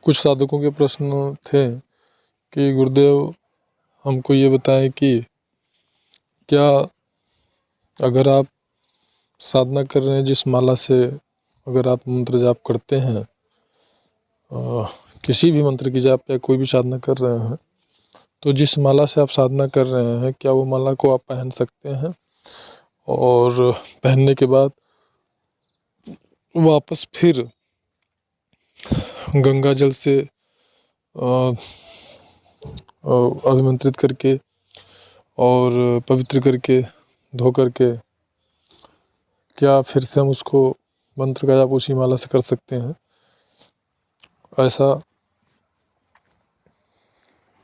कुछ साधकों के प्रश्न थे कि गुरुदेव हमको ये बताएं कि क्या अगर आप साधना कर रहे हैं, जिस माला से अगर आप मंत्र जाप करते हैं, किसी भी मंत्र की जाप या कोई भी साधना कर रहे हैं, तो जिस माला से आप साधना कर रहे हैं, क्या वो माला को आप पहन सकते हैं और पहनने के बाद वापस फिर गंगा जल से अभिमंत्रित करके और पवित्र करके धो करके क्या फिर से हम उसको मंत्र का जाप उसी माला से कर सकते हैं? ऐसा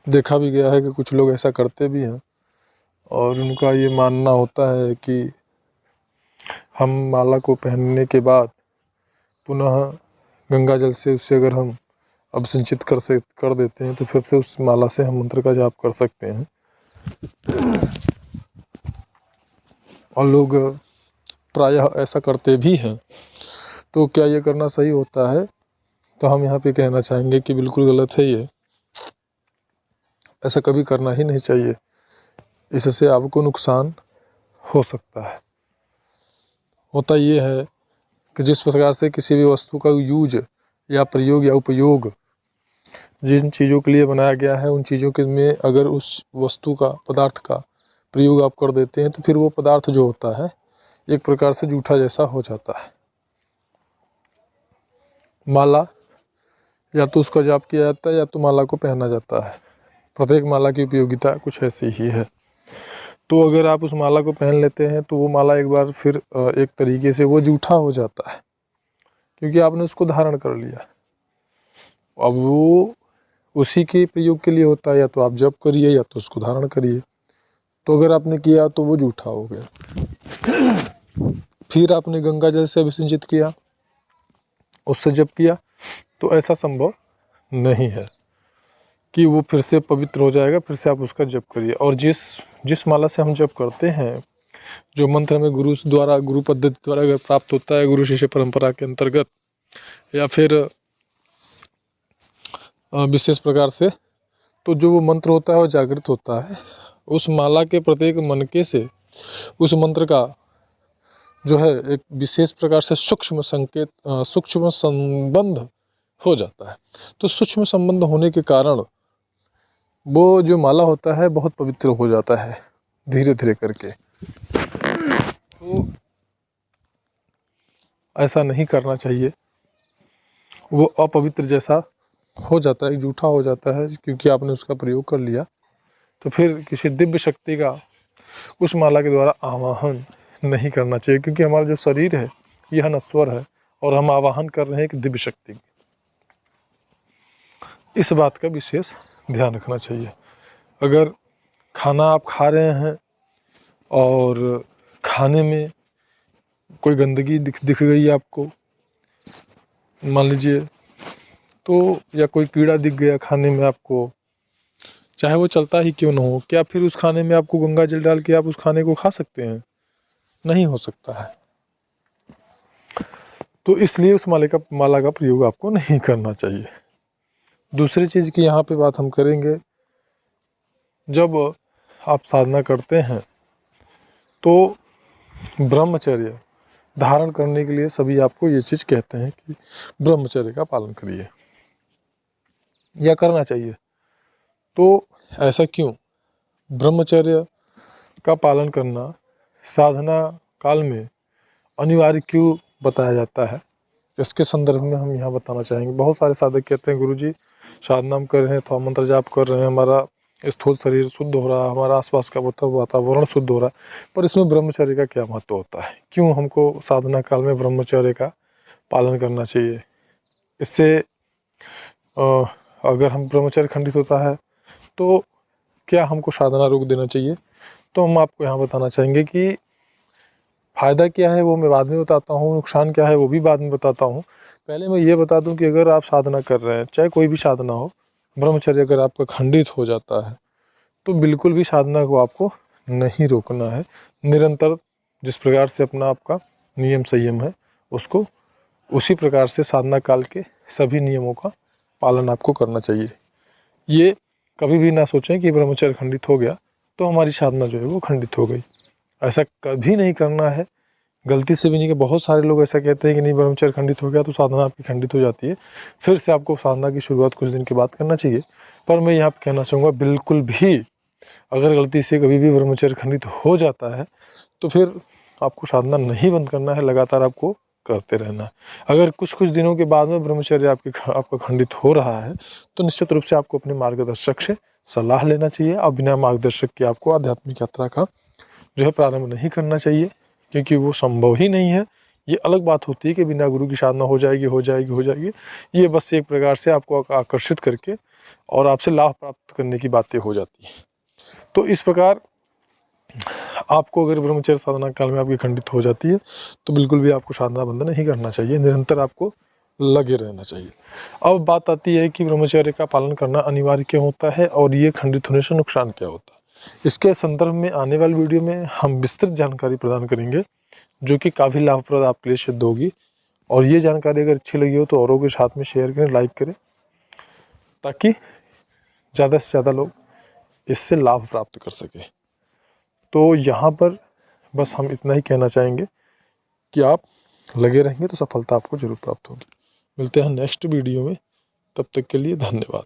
देखा भी गया है कि कुछ लोग ऐसा करते भी हैं और उनका ये मानना होता है कि हम माला को पहनने के बाद पुनः गंगा जल से उसे अगर हम अभिसिंचित कर देते हैं तो फिर से उस माला से हम मंत्र का जाप कर सकते हैं। और लोग प्रायः ऐसा करते भी हैं। तो क्या ये करना सही होता है? तो हम यहाँ पे कहना चाहेंगे कि बिल्कुल गलत है ये। ऐसा कभी करना ही नहीं चाहिए, इससे आपको नुकसान हो सकता है। होता ये है कि जिस प्रकार से किसी भी वस्तु का यूज या प्रयोग या उपयोग जिन चीज़ों के लिए बनाया गया है, उन चीज़ों के में अगर उस वस्तु का, पदार्थ का प्रयोग आप कर देते हैं तो फिर वो पदार्थ जो होता है एक प्रकार से जूठा जैसा हो जाता है। माला या तो उसका जाप किया जाता है या तो माला को पहना जाता है। प्रत्येक माला की उपयोगिता कुछ ऐसी ही है। तो अगर आप उस माला को पहन लेते हैं तो वो माला एक बार फिर एक तरीके से वो जूठा हो जाता है, क्योंकि आपने उसको धारण कर लिया। अब वो उसी के प्रयोग के लिए होता है, या तो आप जप करिए या तो उसको धारण करिए। तो अगर आपने किया तो वो जूठा हो गया। फिर आपने गंगा जल से अभिसिंचित किया, उससे जप किया, तो ऐसा संभव नहीं है कि वो फिर से पवित्र हो जाएगा, फिर से आप उसका जप करिए। और जिस माला से हम जप करते हैं, जो मंत्र हमें गुरु द्वारा, गुरु पद्धति द्वारा अगर प्राप्त होता है, गुरु शिष्य परंपरा के अंतर्गत, या फिर विशेष प्रकार से, तो जो वो मंत्र होता है वो जागृत होता है। उस माला के प्रत्येक मनके से उस मंत्र का जो है एक विशेष प्रकार से सूक्ष्म संकेत, सूक्ष्म संबंध हो जाता है। तो सूक्ष्म संबंध होने के कारण वो जो माला होता है बहुत पवित्र हो जाता है धीरे धीरे करके। तो ऐसा नहीं करना चाहिए, वो अपवित्र जैसा हो जाता है, जूठा हो जाता है, क्योंकि आपने उसका प्रयोग कर लिया। तो फिर किसी दिव्य शक्ति का उस माला के द्वारा आवाहन नहीं करना चाहिए, क्योंकि हमारा जो शरीर है यह नश्वर है और हम आवाहन कर रहे हैं एक दिव्य शक्ति। इस बात का विशेष ध्यान रखना चाहिए। अगर खाना आप खा रहे हैं और खाने में कोई गंदगी दिख गई आपको, मान लीजिए, तो या कोई कीड़ा दिख गया खाने में आपको, चाहे वो चलता ही क्यों ना हो, क्या फिर उस खाने में आपको गंगा जल डाल के आप उस खाने को खा सकते हैं? नहीं हो सकता है। तो इसलिए उस माला का प्रयोग आपको नहीं करना चाहिए। दूसरी चीज़ की यहाँ पे बात हम करेंगे, जब आप साधना करते हैं तो ब्रह्मचर्य धारण करने के लिए सभी आपको ये चीज़ कहते हैं कि ब्रह्मचर्य का पालन करिए या करना चाहिए। तो ऐसा क्यों? ब्रह्मचर्य का पालन करना साधना काल में अनिवार्य क्यों बताया जाता है, इसके संदर्भ में हम यहाँ बताना चाहेंगे। बहुत सारे साधक कहते हैं, गुरुजी साधना हम कर रहे हैं, तो हम मंत्र जाप कर रहे हैं, हमारा स्थूल शरीर शुद्ध हो रहा है, हमारा आसपास का वातावरण शुद्ध हो रहा है, पर इसमें ब्रह्मचर्य का क्या महत्व होता है? क्यों हमको साधना काल में ब्रह्मचर्य का पालन करना चाहिए? इससे अगर हम ब्रह्मचर्य खंडित होता है तो क्या हमको साधना रोक देना चाहिए? तो हम आपको यहाँ बताना चाहेंगे कि फ़ायदा क्या है वो मैं बाद में बताता हूँ, नुकसान क्या है वो भी बाद में बताता हूँ। पहले मैं ये बता दूँ कि अगर आप साधना कर रहे हैं, चाहे कोई भी साधना हो, ब्रह्मचर्य अगर आपका खंडित हो जाता है तो बिल्कुल भी साधना को आपको नहीं रोकना है। निरंतर जिस प्रकार से अपना आपका नियम संयम है उसको उसी प्रकार से साधना काल के सभी नियमों का पालन आपको करना चाहिए। ये कभी भी ना सोचें कि ब्रह्मचर्य खंडित हो गया तो हमारी साधना जो है वो खंडित हो गई। ऐसा कभी नहीं करना है, गलती से भी नहीं। कि बहुत सारे लोग ऐसा कहते हैं कि नहीं ब्रह्मचर्य खंडित हो गया तो साधना आपकी खंडित हो जाती है, फिर से आपको साधना की शुरुआत कुछ दिन के बाद करना चाहिए। पर मैं यहाँ पर कहना चाहूँगा बिल्कुल भी, अगर गलती से कभी भी ब्रह्मचर्य खंडित हो जाता है तो फिर आपको साधना नहीं बंद करना है, लगातार आपको करते रहना है। अगर कुछ कुछ दिनों के बाद में ब्रह्मचर्य आपका खंडित हो रहा है तो निश्चित रूप से आपको अपने मार्गदर्शक से सलाह लेना चाहिए। और बिना मार्गदर्शक के आपको आध्यात्मिक यात्रा का जो है प्रारंभ नहीं करना चाहिए, क्योंकि वो संभव ही नहीं है। ये अलग बात होती है कि बिना गुरु की साधना हो जाएगी। ये बस एक प्रकार से आपको आकर्षित करके और आपसे लाभ प्राप्त करने की बातें हो जाती हैं। तो इस प्रकार आपको अगर ब्रह्मचर्य साधना काल में आपकी खंडित हो जाती है तो बिल्कुल भी आपको साधना बंद नहीं करना चाहिए, निरंतर आपको लगे रहना चाहिए। अब बात आती है कि ब्रह्मचर्य का पालन करना अनिवार्य क्यों होता है और ये खंडित होने से नुकसान क्या होता है। इसके संदर्भ में आने वाली वीडियो में हम विस्तृत जानकारी प्रदान करेंगे, जो कि काफ़ी लाभप्रद आपके लिए सिद्ध होगी। और ये जानकारी अगर अच्छी लगी हो तो औरों के साथ में शेयर करें, लाइक करें, ताकि ज़्यादा से ज़्यादा लोग इससे लाभ प्राप्त कर सकें। तो यहाँ पर बस हम इतना ही कहना चाहेंगे कि आप लगे रहेंगे तो सफलता आपको जरूर प्राप्त होगी। मिलते हैं नेक्स्ट वीडियो में, तब तक के लिए धन्यवाद।